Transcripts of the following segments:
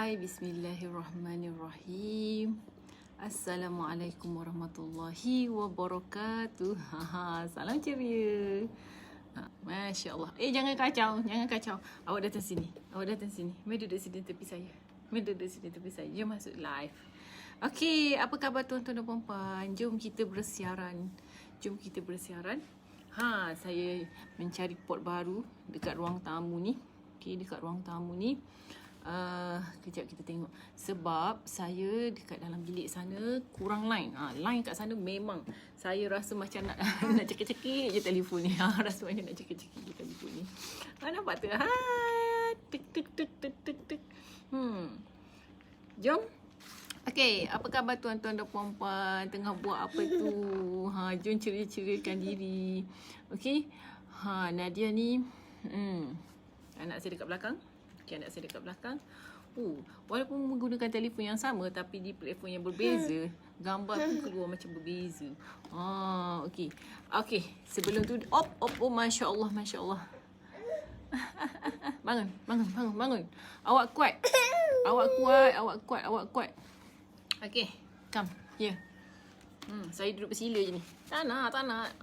Hai, bismillahirrahmanirrahim. Assalamualaikum warahmatullahi wabarakatuh. Salam ceria. Masya Allah. Jangan kacau, jangan kacau. Awak datang sini, awak datang sini. Mari duduk sini tepi saya. Mari duduk sini tepi saya. Jom masuk live. Okey, apa khabar tuan-tuan dan puan-puan? Jom kita bersiaran. Jom kita bersiaran. Saya mencari pot baru dekat ruang tamu ni. Okey, dekat ruang tamu ni. Kejap kita tengok. Sebab saya dekat dalam bilik sana kurang line. Line kat sana memang saya rasa macam nak nak cekik-cekik je telefon ni. Rasa macam nak cekik-cekik je telefon ni. Nampak tu? Tuk tuk tuk tuk tuk tuk. Jom. Okey, apa khabar tuan-tuan dan puan-puan? Tengah buat apa tu? Jom ceria-ceriakan diri. Okey. Nadia ni anak saya dekat belakang. Okay, anak saya dekat belakang. Walaupun menggunakan telefon yang sama tapi di platform yang berbeza, gambar tu keluar macam berbeza. Okey. Okey, sebelum tu Masya Allah, Masya Allah. Bangun, bangun, bangun, bangun. Awak kuat. Awak kuat, awak kuat, awak kuat. Okey, come here. Saya duduk bersila je ni. Tak nak.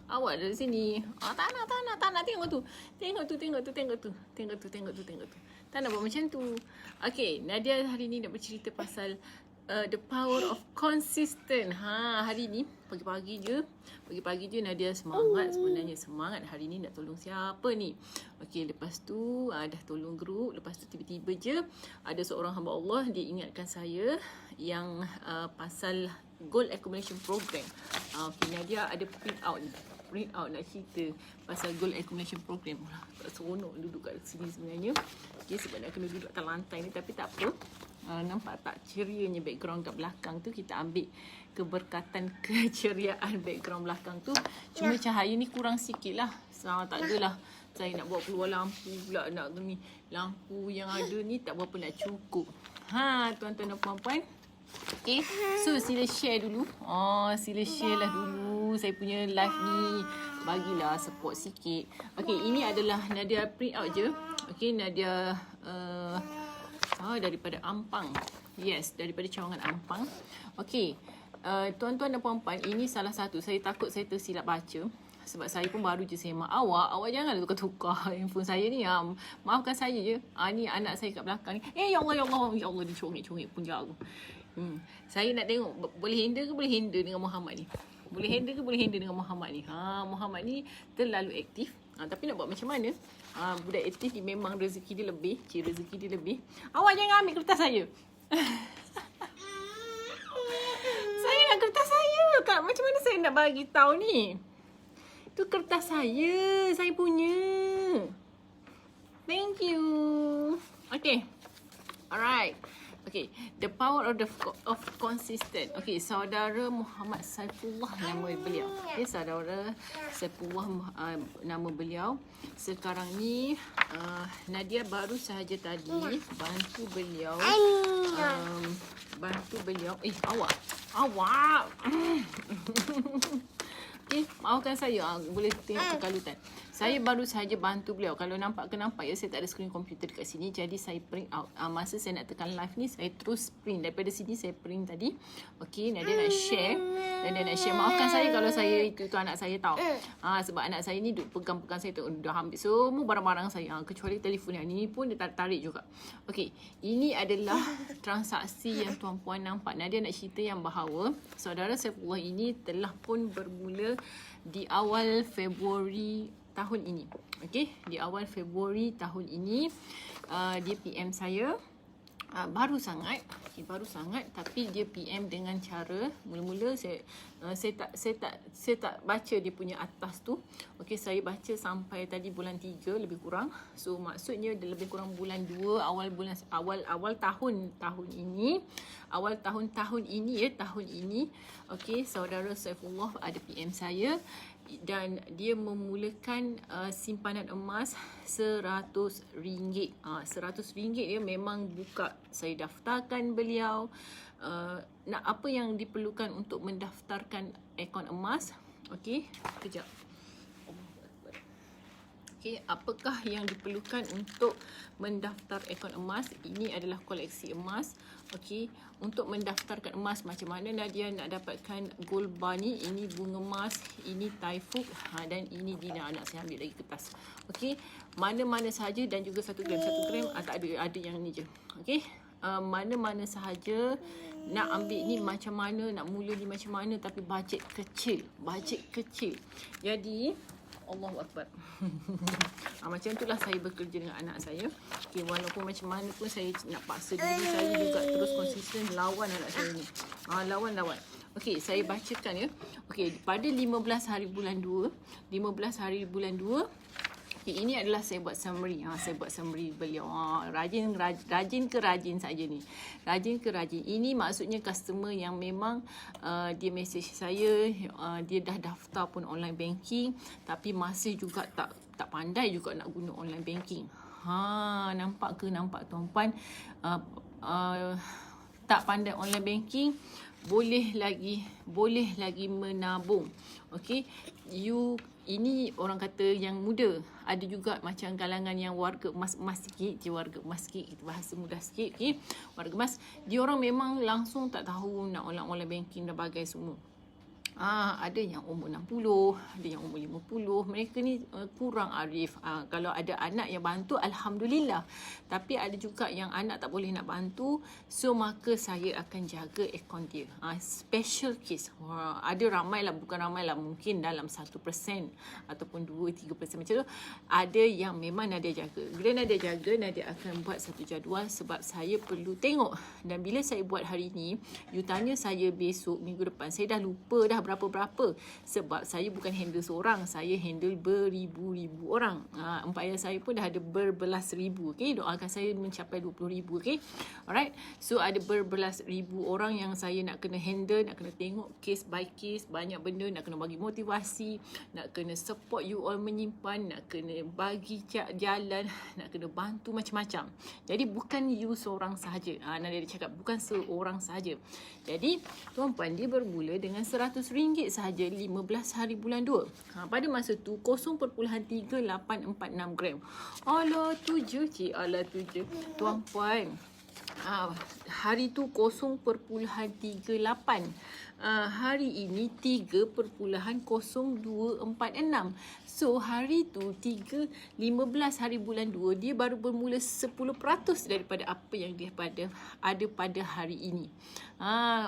Awak dari sini. Tak nak. Tengok tu. Tengok tu. Tak nak buat macam tu. Okay, Nadia hari ni nak bercerita pasal the power of consistent. Hari ni pagi-pagi je Nadia semangat sebenarnya. Semangat hari ni nak tolong siapa ni. Okay, lepas tu dah tolong group. Lepas tu tiba-tiba je ada seorang hamba Allah, dia ingatkan saya yang pasal Gold Accumulation Program. Okay, Nadia ada print out nak cerita pasal Gold Accumulation Program. Tak seronok duduk kat sini sebenarnya. Okay, sebab nak kena duduk atas lantai ni, tapi tak apa. Nampak tak cerianya background kat belakang tu? Kita ambil keberkatan keceriaan background belakang tu. Cuma cahaya ni kurang sikit lah. Tak adalah saya nak buat keluar lampu pula, nak ni. Lampu yang ada ni tak berapa nak cukup. Tuan-tuan dan puan-puan. Okay, so sila share dulu. Sila share lah dulu saya punya live ni. Bagilah support sikit. Okay, ini adalah Nadia print out je. Okay, Nadia daripada Ampang. Yes, daripada Cawangan Ampang. Okay, tuan-tuan dan puan-puan, ini salah satu. Saya takut saya tersilap baca. Sebab saya pun baru je semak. Awak janganlah tukar-tukar handphone saya ni. Maafkan saya je. Ni anak saya kat belakang ni. Ya Allah, dia congik-congik pun jago. Saya nak tengok boleh handle ke boleh handle dengan Muhammad ni. Boleh handle ke boleh handle dengan Muhammad ni. Muhammad ni terlalu aktif. Tapi nak buat macam mana? Budak aktif ni memang rezeki dia lebih. Rezeki dia lebih. Awak jangan ambil kertas saya. Saya nak kertas saya. Macam mana saya nak bagi tahu ni? Tu kertas saya punya. Thank you. Okay. Alright. Okay, the power of consistent. Okay, saudara Muhammad Saifullah nama beliau. Okay, saudara Saifullah nama beliau. Sekarang ni Nadia baru sahaja tadi bantu beliau. Awak. Okay, maafkan saya. Boleh tengok kekalutan. Saya baru sahaja bantu beliau. Kalau nampak ya, saya tak ada skrin komputer dekat sini. Jadi saya print out. Masa saya nak tekan live ni, saya terus print. Daripada sini saya print tadi. Okay, Nadia nak share. Maafkan saya kalau saya itu anak saya tahu. Sebab anak saya ni pegang-pegang saya tu. Dah ambil semua barang-barang saya. Kecuali telefon yang ni pun dia tarik juga. Okay, ini adalah transaksi yang tuan-puan nampak. Nadia nak cerita yang bahawa saudara Saifullah ini telah pun bermula di awal Februari tahun ini. Okey, di awal Februari tahun ini dia PM saya. Baru sangat tapi dia PM dengan cara mula-mula saya tak baca dia punya atas tu. Okey, saya baca sampai tadi bulan 3 lebih kurang. So maksudnya dia lebih kurang bulan 2 awal tahun ini. Okey, saudara Saifullah ada PM saya dan dia memulakan simpanan emas RM100. RM100 dia memang buka. Saya daftarkan beliau. Apa yang diperlukan untuk mendaftarkan akaun emas? Okey, kejap. Okey, apakah yang diperlukan untuk mendaftar akaun emas? Ini adalah koleksi emas. Okey, untuk mendaftarkan emas, macam mana Nadia nak dapatkan gold bar ni? Ini bunga emas, ini taifuk, dan ini Dina. Anak saya ambil lagi kertas. Okey, mana-mana sahaja dan juga 1 gram. 1 gram tak ada yang ni je. Okey, mana-mana sahaja nak ambil ni macam mana, nak mula ni macam mana, tapi bajet kecil. Jadi Allahu Akbar. Macam itulah saya bekerja dengan anak saya. Okay, walaupun macam mana pun saya nak paksa diri saya juga terus konsisten lawan anak saya ni. Lawan. Okey, saya bacakan ya. Okey, pada 15 hari bulan 2, okay, ini adalah saya buat summary. Saya buat summary beliau. Rajin ke rajin saja ni. Ini maksudnya customer yang memang dia message saya, dia dah daftar pun online banking tapi masih juga tak pandai juga nak guna online banking. Nampak tuan-puan, tak pandai online banking, boleh lagi menabung. Okey, ini orang kata yang muda. Ada juga macam kalangan yang warga emas sikit, kita bahasa mudah sikit. Okay? Warga emas, dia orang memang langsung tak tahu nak online banking dan bagai semua. Ada yang umur 60, ada yang umur 50. Mereka ni kurang arif. Kalau ada anak yang bantu, Alhamdulillah. Tapi ada juga yang anak tak boleh nak bantu. So, maka saya akan jaga akaun dia. Special case. Ada ramai lah, bukan ramai lah. Mungkin dalam 1% ataupun 2-3% macam tu. Ada yang memang Nadia jaga. Bila Nadia jaga, Nadia akan buat satu jadual sebab saya perlu tengok. Dan bila saya buat hari ni, you tanya saya besok, minggu depan, saya dah lupa dah berapa sebab saya bukan handle seorang, saya handle beribu-ribu orang. Empayar saya pun dah ada berbelas ribu. Okay, doakan saya mencapai 20,000. Okay, alright. So ada berbelas ribu orang yang saya nak kena handle, nak kena tengok case by case, banyak benda, nak kena bagi motivasi, nak kena support you all menyimpan, nak kena bagi jalan, nak kena bantu macam-macam. Jadi bukan you seorang sahaja. Nadia cakap bukan seorang sahaja. Jadi tuan-puan, dia bermula dengan RM100 sahaja 15 hari bulan 2. Pada masa tu 0.3846 gram. Alah tu je cik, tuan-puan. Hari tu 0.38. Hari ini 3.0246. So hari tu 15 hari bulan 2 dia baru bermula 10% daripada apa yang dia ada pada hari ini.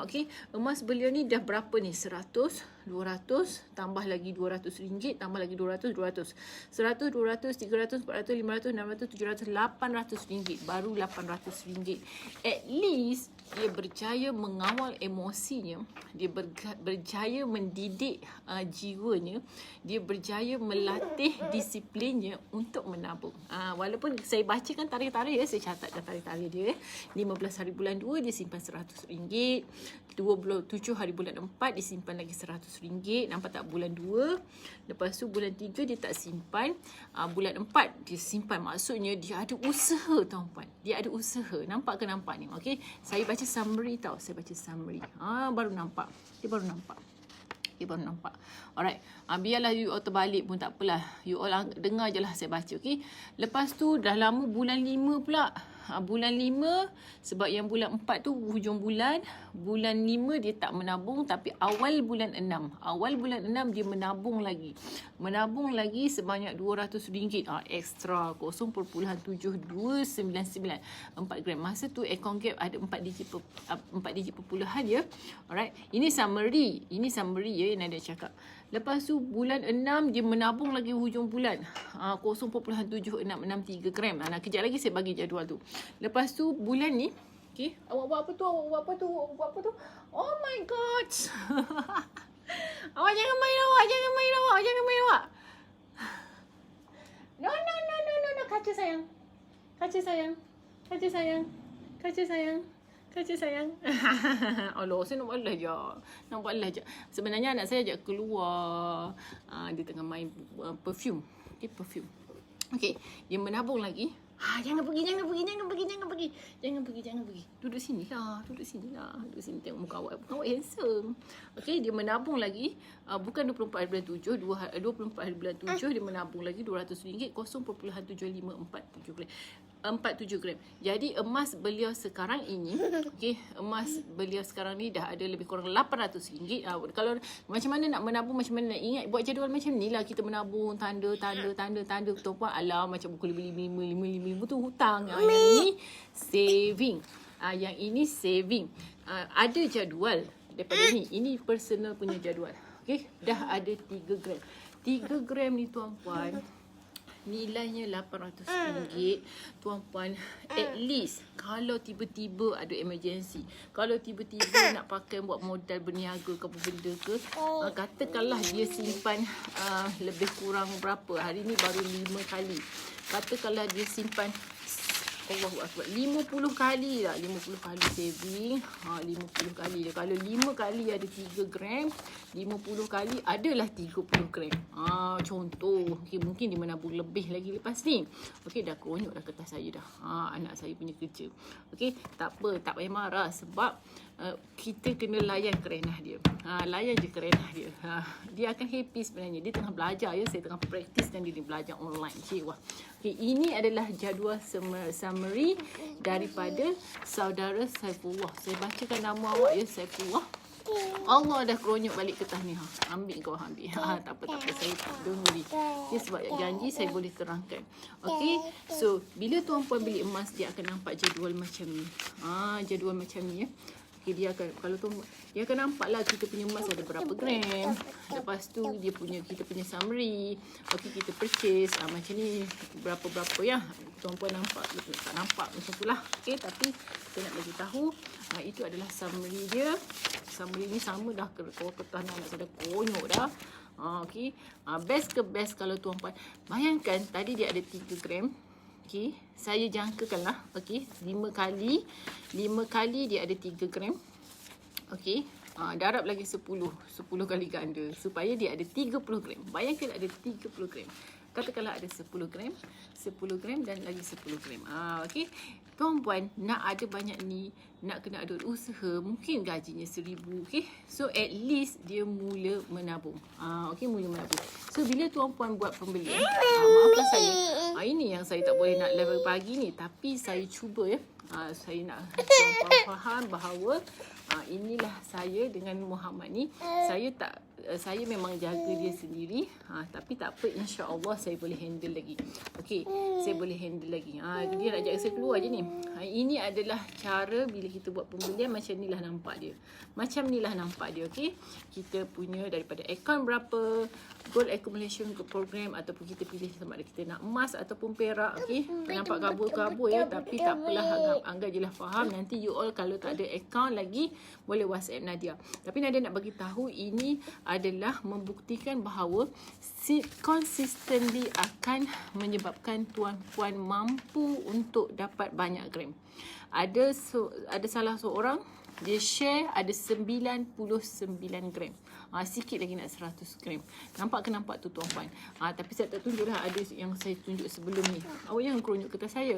Okey, emas beliau ni dah berapa ni? 100, 200, tambah lagi RM200, tambah lagi 200, 100, 200, 300, 400, 500, 600, 700, RM800. Baru RM800. At least dia berjaya mengawal emosinya, dia berjaya mendidik jiwanya, dia berjaya melatih disiplinnya untuk menabung. Walaupun saya bacakan tarikh-tarikh ya, saya catatkan tarikh-tarikh dia. 15 hari bulan 2 dia simpan RM100. 27 hari bulan 4 dia simpan lagi RM100. Nampak tak? Bulan 2. Lepas tu bulan 3 dia tak simpan. Bulan 4 dia simpan. Maksudnya dia ada usaha, tuan-puan. Dia ada usaha. Nampak ke nampak ni? Okey. Saya baca summary tau. Baru nampak. Dia baru nampak. Alright. Biarlah you all terbalik pun tak apalah. You all dengar je lah saya baca. Okay. Lepas tu dah lama bulan 5 pula. Bulan 5 sebab yang bulan 4 tu hujung bulan. Bulan 5 dia tak menabung, tapi awal bulan 6 dia menabung lagi sebanyak RM200. Ekstra 0.7299 4 gram. Masa tu account gap ada 4 digit perpuluhan ya. Alright. Ini summary ya yang Nadia cakap. Lepas tu bulan 6 dia menabung lagi hujung bulan 0.7663 gram. Kejap lagi saya bagi jadual tu. Lepas tu bulan ni, okay, awak buat apa tu? Oh my god. Awak jangan main awak. No. Kaca sayang. Allah, saya nak buat lah je. Sebenarnya anak saya ajak keluar. Dia tengah main perfume. Okay, perfume. Okey, dia menabung lagi. Jangan pergi. Duduk sini lah. Duduk sini tengok muka awak. Muka awak handsome. Okey, dia menabung lagi. Bukan 24 hari bulan 7. 24 hari bulan 7 dia menabung lagi RM200. 0.7547 gram. 47 gram. Jadi emas beliau sekarang ini, okey, emas beliau sekarang ni dah ada lebih kurang RM800. Kalau macam mana nak menabung, macam mana nak ingat, buat jadual macam ni lah. Kita menabung tanda. Tuan-puan, alah macam buku 5 tu hutang. Yang ni saving. Yang ini saving. Ada jadual daripada ni. Ini personal punya jadual. Okey, dah ada 3 gram. 3 gram ni tuan-puan, nilainya RM800. Tuan-puan, at least kalau tiba-tiba ada emergency, kalau tiba-tiba nak pakai buat modal berniaga ke apa benda ke, katakanlah dia simpan lebih kurang berapa, hari ni baru 5 kali, katakanlah dia simpan Allahu Akbar, 50 kali lah, 50 kali saving, 50 kali je. Kalau 5 kali ada 3 gram, 50 kali adalah 30 gram. Contoh, okay, mungkin dia menabung lebih lagi lepas ni. Okey, dah konyol dah kertas saya dah. Anak saya punya kerja. Okey, tak apa, tak payah marah sebab kita kena layan kerenah dia. Layan je kerenah dia. Dia akan happy sebenarnya. Dia tengah belajar ya, saya tengah praktis dan dia belajar online. Cik, wah. Okay, ini adalah jadual summary daripada saudara Saifullah. Saya bacakan nama awak ya, Saifullah. Allah dah keronyok balik kertas ni. Ambil kau ambil. Tak apa. Saya don't worry. Dia sebab janji saya boleh terangkan. Okay. So, bila tuan-puan beli emas, dia akan nampak jadual macam ni. Jadual macam ni ya. Okay, dia akan nampak lah kita punya emas ada berapa gram. Lepas tu kita punya summary. Okay, kita purchase macam ni berapa-berapa ya. Tuan-puan nampak, tak nampak macam tu lah. Okay, tapi saya nak bagi tahu itu adalah summary dia. Summary ni sama dah kalau kertas anak saya dah konyol dah. Okay, best ke best kalau tuan-puan. Bayangkan tadi dia ada 3 gram. Okey, saya jangkakan lah. Okey, 5 kali dia ada 3 gram. Okey, darab lagi 10 kali ganda supaya dia ada 30 gram. Bayangkan ada 30 gram. Katakanlah ada 10 gram dan lagi 10 gram. Okey, tuan-puan nak ada banyak ni, nak kena ada usaha, mungkin gajinya 1000. Okey, so at least dia mula menabung. Okey, mula menabung. So bila tuan-puan buat pembelian, maafkan saya, ini yang saya tak boleh nak level pagi ni, tapi saya cuba ya. Saya nak tuan-puan faham bahawa inilah saya dengan Muhammad ni. Saya memang jaga dia sendiri. Tapi tak apa, insya-Allah saya boleh handle lagi. Okey, saya boleh handle lagi. Dia nak ajak saya keluar je ni. Ini adalah cara bila kita buat pembelian, macam ni lah nampak dia. Okey. Kita punya daripada akaun berapa, gold accumulation program, ataupun kita pilih sama ada kita nak emas ataupun perak. Okey, nampak kabur-kabur ya, tapi tak apalah, anggap je lah faham. Nanti you all kalau tak ada akaun lagi boleh WhatsApp Nadia. Tapi Nadia nak bagi tahu ini adalah membuktikan bahawa consistently akan menyebabkan tuan-puan mampu untuk dapat banyak gram. Ada salah seorang dia share ada 99 gram. Sikit lagi nak 100 gram. Nampak tu tuan-puan. Tapi saya tak tunjuk dah, ada yang saya tunjuk sebelum ni. Awak jangan keronyok kertas saya.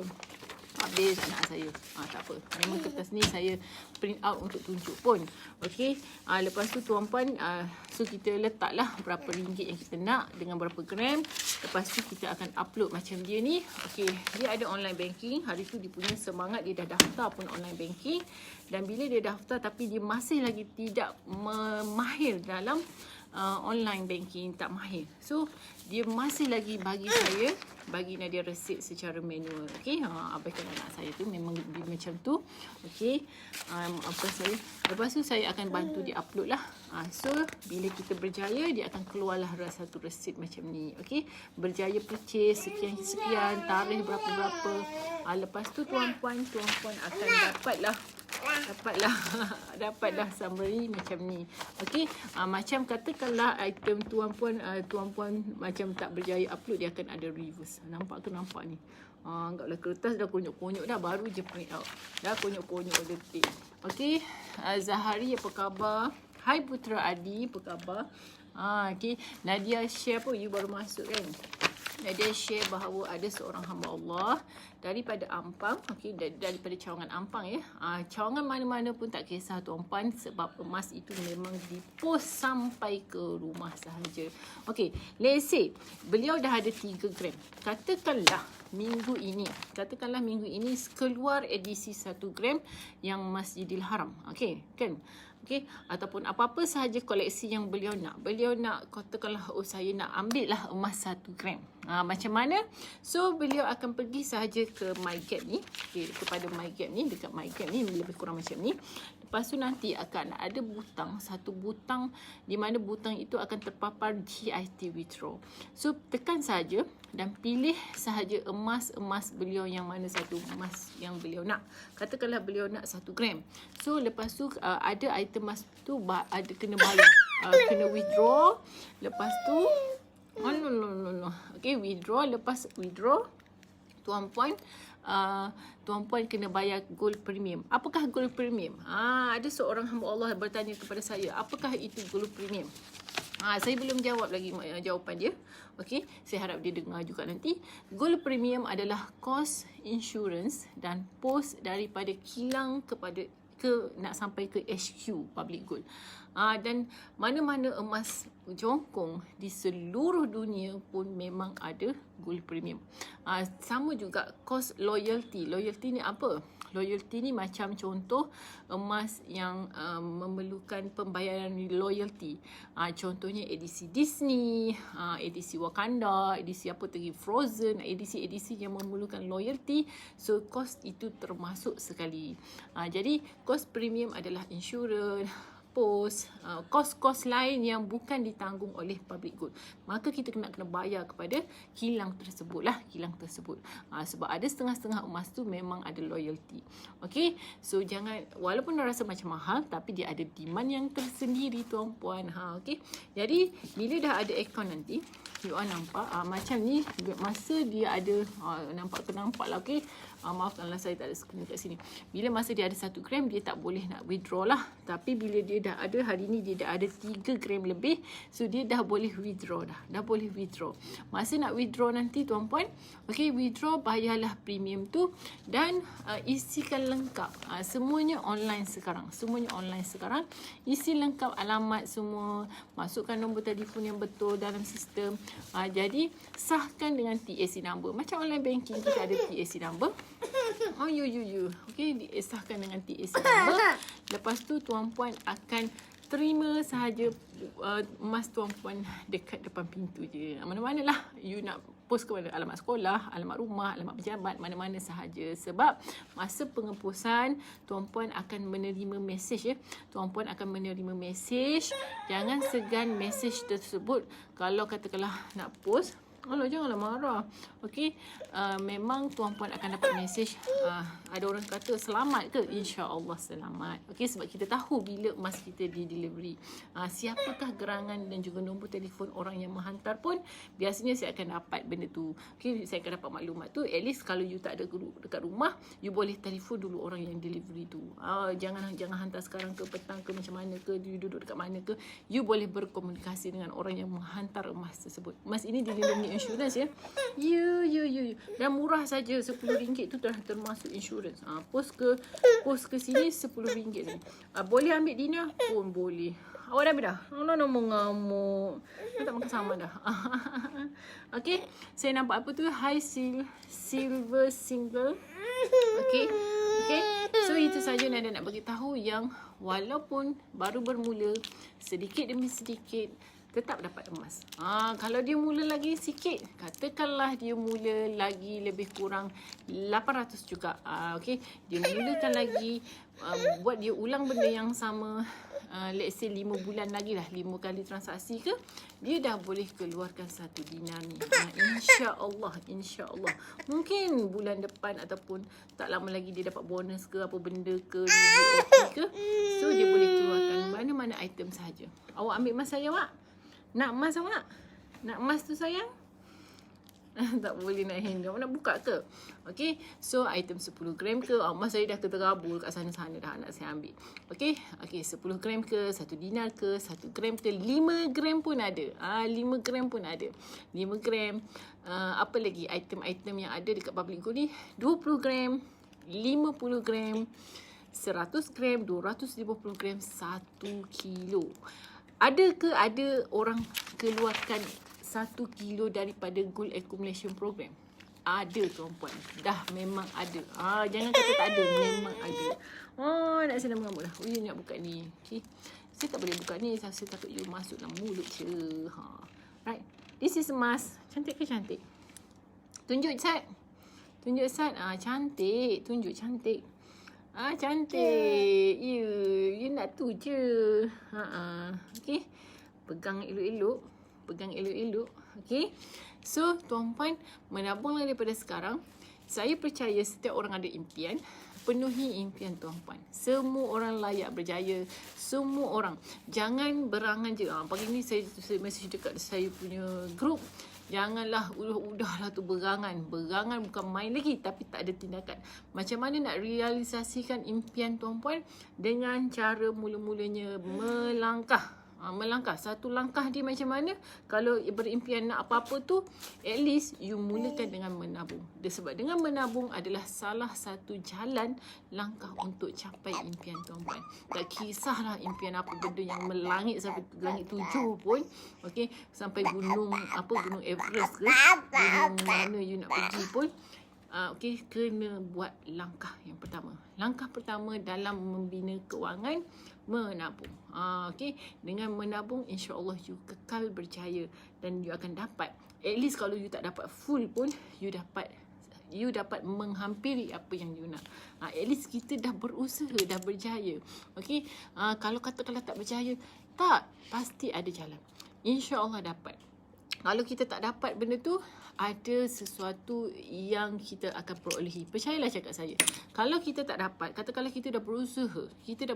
Habis anak saya. Tak apa. Memang kertas ni saya print out untuk tunjuk pun. Okey. Lepas tu tuan-puan, so kita letaklah berapa ringgit yang kita nak dengan berapa gram. Lepas tu kita akan upload macam dia ni. Okey. Dia ada online banking. Hari tu dia punya semangat, dia dah daftar pun online banking. Dan bila dia daftar tapi dia masih lagi tidak mahir dalam online banking, tak mahir. So dia masih lagi bagi Nadia resit secara manual. Okey, abaikan anak saya tu, memang dia macam tu. Okey, apa saya. Lepas tu saya akan bantu dia upload lah. So bila kita berjaya, dia akan keluarlah satu resit macam ni. Okey, berjaya purchase sekian, tarikh berapa-berapa. Lepas tu tuan-puan akan dapatlah summary macam ni. Okey, macam katakanlah item tuan-puan macam tak berjaya upload, dia akan ada reverse. Nampak ni. Anggaplah kertas dah konyok-konyok dah, baru je print out. Dah konyok-konyok detik. Okey, Zahari apa khabar? Hai Putra Adi, apa khabar? Okey, Nadia share apa? You baru masuk kan? Dia share bahawa ada seorang hamba Allah daripada Ampang, okey, daripada cawangan Ampang ya. Cawangan mana-mana pun tak kisah tuan-puan, sebab emas itu memang dipost sampai ke rumah sahaja. Okey, let's say beliau dah ada 3 gram. Katakanlah minggu ini keluar edisi 1 gram yang Masjidil Haram. Okey, kan? Okey, ataupun apa-apa sahaja koleksi yang beliau nak. Beliau nak katakanlah, saya nak ambil lah emas 1 gram. Macam mana? So beliau akan pergi sahaja ke MyGap ni, kepada MyGap ni, dekat MyGap ni lebih kurang macam ni. Lepas tu nanti akan ada butang, satu butang di mana butang itu akan terpapar GIT withdraw. So tekan saja dan pilih sahaja emas beliau yang mana satu emas yang beliau nak. Katakanlah beliau nak 1 gram. So lepas tu ada item emas tu ada kena bayar, kena withdraw. Lepas tu no. Okay, withdraw. Lepas withdraw, tuan-puan kena bayar gold premium. Apakah gold premium? Ada seorang hamba Allah bertanya kepada saya, apakah itu gold premium? Saya belum jawab lagi jawapan dia. Okey, saya harap dia dengar juga nanti. Gold premium adalah kos insurance dan pos daripada kilang nak sampai ke HQ public gold. Dan mana-mana emas jongkong di seluruh dunia pun memang ada gold premium. Sama juga kos loyalty. Loyalty ni apa? Loyalty ni macam contoh emas yang memerlukan pembayaran loyalty. Contohnya edisi Disney, edisi Wakanda, edisi apa lagi, Frozen, edisi-edisi yang memerlukan loyalty. So kos itu termasuk sekali. Jadi kos premium adalah insurans, pos, kos-kos lain yang bukan ditanggung oleh public good. Maka kita kena bayar kepada kilang tersebut lah, sebab ada setengah-setengah emas tu memang ada loyalty. Okey, so jangan, walaupun rasa macam mahal, tapi dia ada demand yang tersendiri tuan-puan. Okey, jadi bila dah ada akaun nanti, you all nampak macam ni, masa dia ada nampak lah. Okey, maafkanlah saya tak ada screen kat sini. Bila masa dia ada 1 gram, dia tak boleh nak withdraw lah. Tapi bila dia dah ada, hari ni dia dah ada 3 gram lebih, so dia dah boleh withdraw dah boleh withdraw. Masa nak withdraw nanti tuan-puan, okey, withdraw, bayarlah premium tu dan isikan lengkap. Semuanya online sekarang. Isi lengkap alamat semua, masukkan nombor telefon yang betul dalam sistem. Jadi sahkan dengan TAC number. Macam online banking kita ada TAC number. Okey, disahkan dengan TAC number. Lepas tu tuan-puan akan terima sahaja emas tuan-puan dekat depan pintu je. Mana-mana lah you nak post kepada alamat sekolah, alamat rumah, alamat pejabat, mana-mana sahaja. Sebab masa pengeposan tuan-puan akan menerima mesej ya. Tuan-puan akan menerima mesej. Jangan segan mesej tersebut. Kalau katakanlah nak post, janganlah marah. Okey, memang tuan-puan akan dapat mesej. Ada orang kata selamat ke? InsyaAllah selamat. Okey, sebab kita tahu bila emas kita di delivery. Siapakah gerangan dan juga nombor telefon orang yang menghantar pun biasanya saya akan dapat benda tu. Okey, saya akan dapat maklumat tu. At least kalau you tak ada dekat rumah, you boleh telefon dulu orang yang delivery tu. Jangan hantar sekarang ke, petang ke, macam mana ke, you duduk dekat mana ke. You boleh berkomunikasi dengan orang yang menghantar emas tersebut. Emas ini dilindungi insurans ya. Dan murah saja, RM10 tu dah termasuk insurans. Post ke sini RM10 ni. Boleh ambil dinner pun boleh. Awak dah ambil dah? No, mengamuk. Saya tak makan sama dah. Okey, saya nampak apa tu? High silver single. Okey. So itu saja Nada nak bagi tahu yang walaupun baru bermula, sedikit demi sedikit tetap dapat emas. Kalau dia mula lagi sikit, katakanlah dia mula lagi lebih kurang 800 juga. Okey, dia mulakan lagi, buat dia ulang benda yang sama. Let's say 5 bulan lagi lah, 5 kali transaksi ke, dia dah boleh keluarkan 1 dinar ni. InsyaAllah. Mungkin bulan depan ataupun tak lama lagi dia dapat bonus ke apa benda ke, UOP ke. So dia boleh keluarkan mana-mana item sahaja. Awak ambil emas saya, Mak? Nak emas awak? Nak emas tu sayang? Tak boleh nak handle. Nak buka ke? Okay. So item 10 gram ke? Mas saya dah keterabur kat sana-sana dah anak saya ambil. Okay. Okay, 10 gram ke? 1 dinar ke? 1 gram ke? 5 gram pun ada. 5 gram pun ada. 5 gram. Apa lagi item-item yang ada dekat public good ni? 20 gram, 50 gram, 100 gram, 250 gram, 1 kilo. Ada ke ada orang keluarkan 1 kilo daripada gold accumulation program? Ada tuan-puan. Dah memang ada. Jangan kata tak ada. Memang ada. Nak saya dah mengamuk dah. You nak buka ni. Okay. Saya tak boleh buka ni. Saya takut you masuk dalam mulut je. Right. This is emas. Cantik ke cantik? Tunjuk Sat. Tunjuk Sat. Cantik. Tunjuk cantik. Cantik. You nak tu je. Okay. Pegang elok-elok. Pegang elok-elok. Okay. So, tuan-puan, menabunglah daripada sekarang. Saya percaya setiap orang ada impian. Penuhi impian tuan-puan. Semua orang layak berjaya. Semua orang. Jangan berangan je. Pagi ni saya message dekat saya punya group. Janganlah udahlah tu berangan. Berangan bukan main lagi tapi tak ada tindakan. Macam mana nak realisasikan impian tuan-puan? Dengan cara mula-mulanya melangkah. Melangkah. Satu langkah dia macam mana? Kalau berimpian nak apa-apa tu, at least you mulakan dengan menabung. Sebab dengan menabung adalah salah satu jalan langkah untuk capai impian tuan-puan. Tak kisahlah impian apa benda yang melangit sampai langit 7 pun. Okay, sampai gunung Everest ke, gunung mana you nak pergi pun. Okay, kena buat langkah yang pertama. Langkah pertama dalam membina kewangan, menabung. Okay, dengan menabung insya-Allah you kekal berjaya dan you akan dapat. At least kalau you tak dapat full pun, you dapat menghampiri apa yang you nak. At least kita dah berusaha, dah berjaya. Okay, kalau tak berjaya, tak, pasti ada jalan. InsyaAllah dapat. Kalau kita tak dapat benda tu, ada sesuatu yang kita akan perolehi. Percayalah cakap saya. Kalau kita tak dapat, katakanlah kita dah berusaha, kita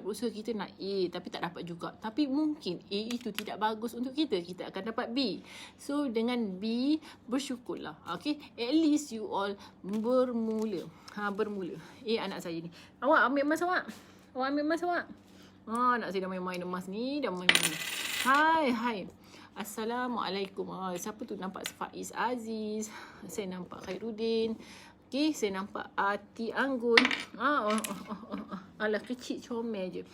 nak A tapi tak dapat juga. Tapi mungkin A itu tidak bagus untuk kita. Kita akan dapat B. So dengan B, bersyukurlah. Okay, at least you all bermula. Bermula. Anak saya ni. Awak ambil emas awak. Awak ambil emas awak. Anak saya dah main-main emas ni. Dah main-main. Hai. Assalamualaikum. Siapa tu? Nampak Faiz Aziz. Saya nampak Khairuddin. Okay, saya nampak Ati Anggun. Alah, kecil comel je.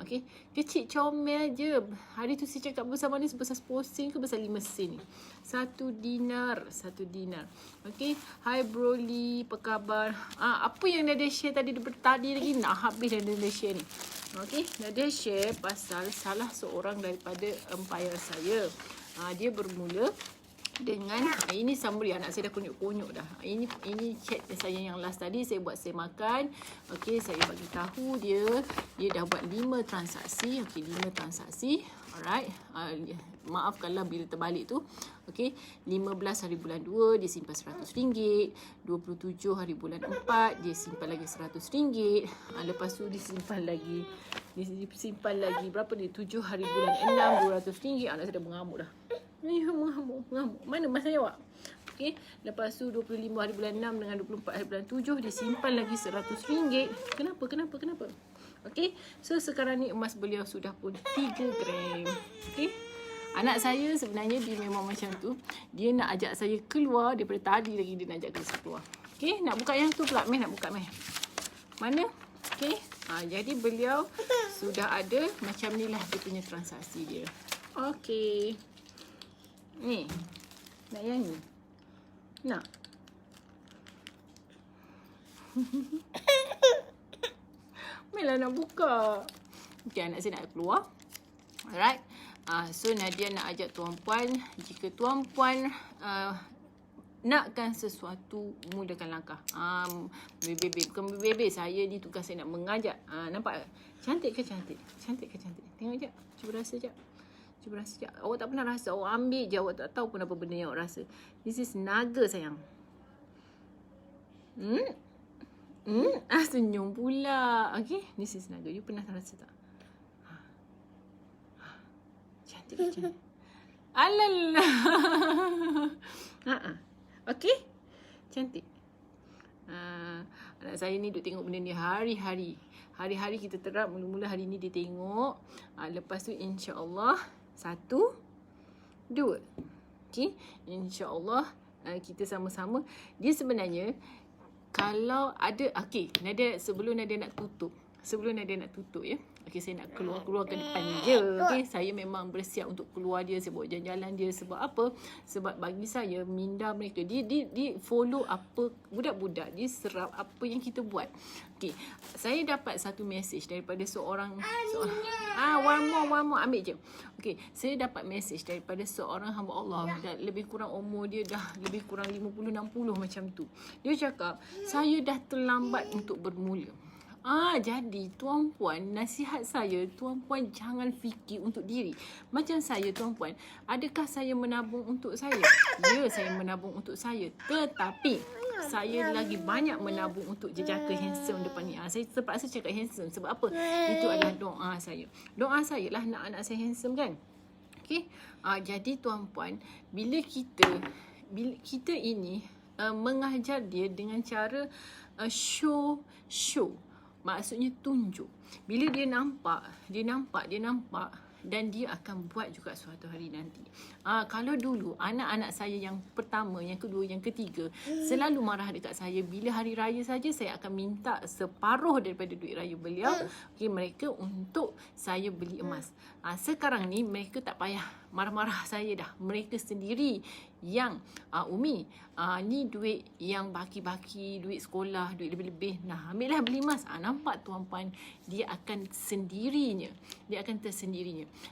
Okay, kecil comel je. Hari tu saya cakap bersama ni sebesar 10 sen ke besar 5 sen ni? 1 dinar. Okay, hi Broly, apa khabar? Apa yang Nadia share tadi lagi nak habis dah Nadia share ni. Okay, Nadia share pasal salah seorang daripada empire saya. Dia bermula dengan ini summary. Anak saya dah kunyuk-kunyuk dah. Ini chat saya yang last tadi saya buat saya makan. Okey, saya bagi tahu dia dah buat 5 transaksi. Okey, 5 transaksi. Alright. Maafkanlah bila terbalik tu. Okey, 15 hari bulan 2 dia simpan RM100. 27 hari bulan 4 dia simpan lagi RM100. Lepas tu dia simpan lagi berapa dia? 7 hari bulan 6 RM200. Anak saya dah mengamuk dah. Mengamuk. Mana mas saya awak? Okey, lepas tu 25 hari bulan 6 dengan 24 hari bulan 7 dia simpan lagi RM100. Kenapa? Okey, so sekarang ni emas beliau sudah pun 3 gram. Okey. Anak saya sebenarnya dia memang macam tu. Dia nak ajak saya keluar daripada tadi lagi dia nak ajak saya keluar. Okey, nak buka yang tu pula. Nak buka meh. Mana? Okey. Jadi beliau sudah ada macam ni lah dia punya transaksi dia. Okey. Ni. Nak yang ni. Nak. Mela nak buka. Okey, anak saya nak keluar. Alright. So Nadia nak ajak tuan-puan, jika tuan-puan nakkan sesuatu, mulakan langkah. Bukan bebek. Saya ni tugas saya nak mengajak. Nampak? Cantik ke cantik? Tengok jap. Cuba rasa jap. Awak tak pernah rasa. Awak ambil je. Awak tak tahu pun apa benda yang awak rasa. This is naga sayang. Senyum pula. Okay. This is naga. You pernah rasa tak? Cantik. Alalah. Okey? Cantik. Anak saya ni duk tengok benda ni hari-hari. Hari-hari kita terap, mula-mula hari ni dia tengok. Lepas tu insya-Allah 1, 2. Okey, insya-Allah kita sama-sama. Dia sebenarnya kalau ada, okey, Nadia sebelum Nadia nak tutup ya. Okey, saya nak keluar ke depan je. Okey, saya memang bersiap untuk keluar dia, saya bawa jalan-jalan dia. Sebab apa? Sebab bagi saya minda mereka dia follow apa budak-budak, dia serap apa yang kita buat. Okey, saya dapat satu mesej daripada seorang one more ambil je. Okey, saya dapat mesej daripada seorang hamba Allah, lebih kurang umur dia dah lebih kurang 50 60 macam tu. Dia cakap, saya dah terlambat untuk bermula. Jadi tuan-puan, nasihat saya, tuan-puan jangan fikir untuk diri. Macam saya, tuan-puan, adakah saya menabung untuk saya? Ya, saya menabung untuk saya. Tetapi saya lagi banyak menabung untuk jejaka handsome depan ni. Saya terpaksa cakap handsome sebab apa? Itu adalah doa saya. Doa saya lah nak anak saya handsome kan? Okey. Jadi tuan-puan, bila kita ini mengajar dia dengan cara show. Maksudnya tunjuk. Bila dia nampak dan dia akan buat juga suatu hari nanti. Kalau dulu anak-anak saya yang pertama, yang kedua, yang ketiga selalu marah dekat saya, bila hari raya saja saya akan minta separuh daripada duit raya beliau, mereka untuk saya beli emas. Sekarang ni mereka tak payah marah-marah saya dah. Mereka sendiri yang Umi, ni duit yang baki-baki, duit sekolah, duit lebih-lebih. Nah, ambillah beli emas. Nampak tuan-puan, dia akan tersendirinya.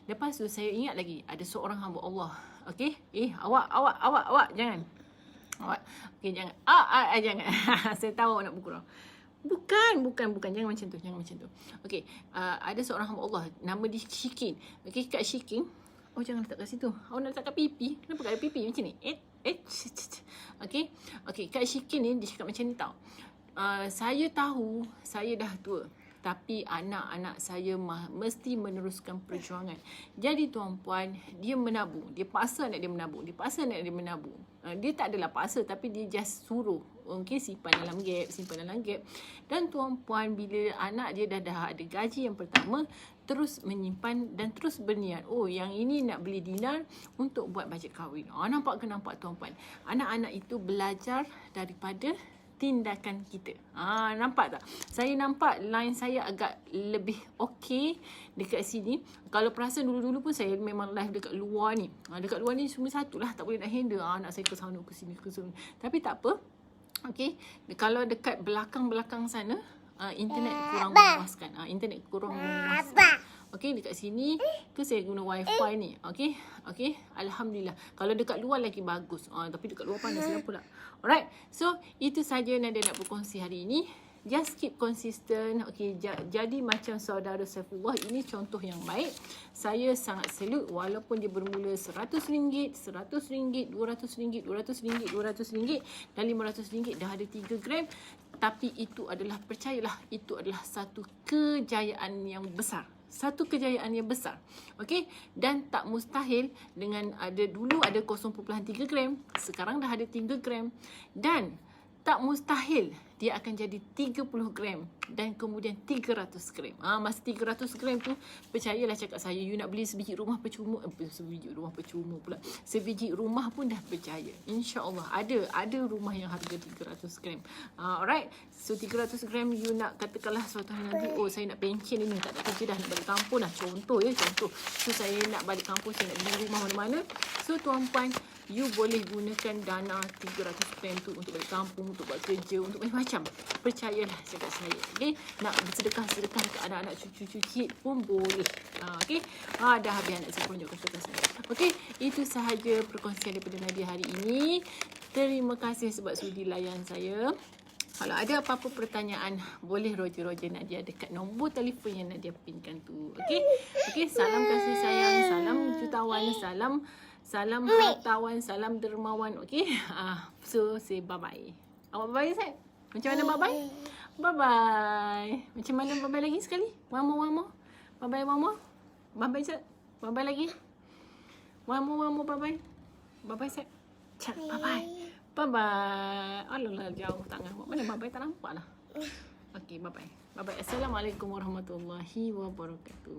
Lepas tu saya ingat lagi ada seorang hamba Allah. Okey? Awak jangan. Okey, jangan. Jangan. Saya tahu awak nak bergurau. Bukan. Jangan macam tu. Okey, ada seorang hamba Allah, nama dia Syikin. Okey, Kak Syikin. Jangan letak kat situ. Awak nak letak kat pipi. Kenapa kat pipi macam ni? Okey, Kak Syikin ni dia cakap macam ni tau. Saya tahu saya dah tua, tapi anak-anak saya mesti meneruskan perjuangan. Jadi tuan-puan, dia menabung. Dia paksa anak dia menabung. Dia tak adalah paksa, tapi dia just suruh. Okey, simpan dalam gap. Dan tuan-puan, bila anak dia dah ada gaji yang pertama, terus menyimpan dan terus berniat, yang ini nak beli dinar untuk buat bajet kahwin. Nampak tuan-puan? Anak-anak itu belajar daripada tindakan kita. Nampak tak? Saya nampak line saya agak lebih okey dekat sini. Kalau perasan dulu-dulu pun saya memang live dekat luar ni. Dekat luar ni cuma satulah, tak boleh nak handle. Anak saya ke sana ke sini. Tapi tak apa. Okey, kalau dekat belakang sana internet kurang memuaskan. Okey, dekat sini tu saya guna wifi ni. Okey, alhamdulillah. Kalau dekat luar lagi bagus. Tapi dekat luar panas pula. Alright. So, itu saja Nadia nak berkongsi hari ini. Just keep consistent. Okey, jadi macam saudara Saifullah, ini contoh yang baik. Saya sangat salute walaupun dia bermula RM100, RM100, RM200, RM200, dan RM500 dah ada 3 gram. Tapi itu adalah, percayalah, itu adalah satu kejayaan yang besar. Okey, dan tak mustahil dengan dulu ada 0.3 gram, sekarang dah ada 3 gram, dan tak mustahil dia akan jadi 30 gram dan kemudian 300 gram. Masa 300 gram tu, percayalah cakap saya, you nak beli sebiji rumah percuma. Sebiji rumah pun dah percaya. InsyaAllah ada rumah yang harga 300 gram. Alright. So 300 gram you nak katakanlah suatu hari nanti, saya nak pencen ini, tak ada kerja dah, nak balik kampung dah. Contoh. So saya nak balik kampung, saya nak beli rumah mana-mana. So tuan-puan, you boleh gunakan dana 300 gram tu untuk balik kampung, untuk buat kerja, untuk macam-macam. Percayalah cakap saya. Okey, nak sedekah ke anak-anak cucu cicit pun boleh. Okey, dah habis anak saya tunjuk sedekah saya. Okey, itu sahaja perkongsian daripada Nadia hari ini. Terima kasih sebab sudi layan saya. Kalau ada apa-apa pertanyaan, boleh roger Nadia dekat nombor telefon yang Nadia pinkan tu. Okey, salam kasih sayang, salam jutawan, salam hartawan, salam dermawan. Okey, so say bye-bye. Awak bye-bye, Sat? Macam mana bye-bye? Bye-bye. Macam mana bye-bye lagi sekali? One more. Bye-bye, one more. Bye-bye, Sat. Bye-bye lagi. One more, bye-bye. Bye-bye, Sat. Bye-bye. Bye-bye. Alah, jauh tangan. Mana bye-bye? Tak nampak lah. Okay, bye-bye. Bye-bye. Assalamualaikum warahmatullahi wabarakatuh.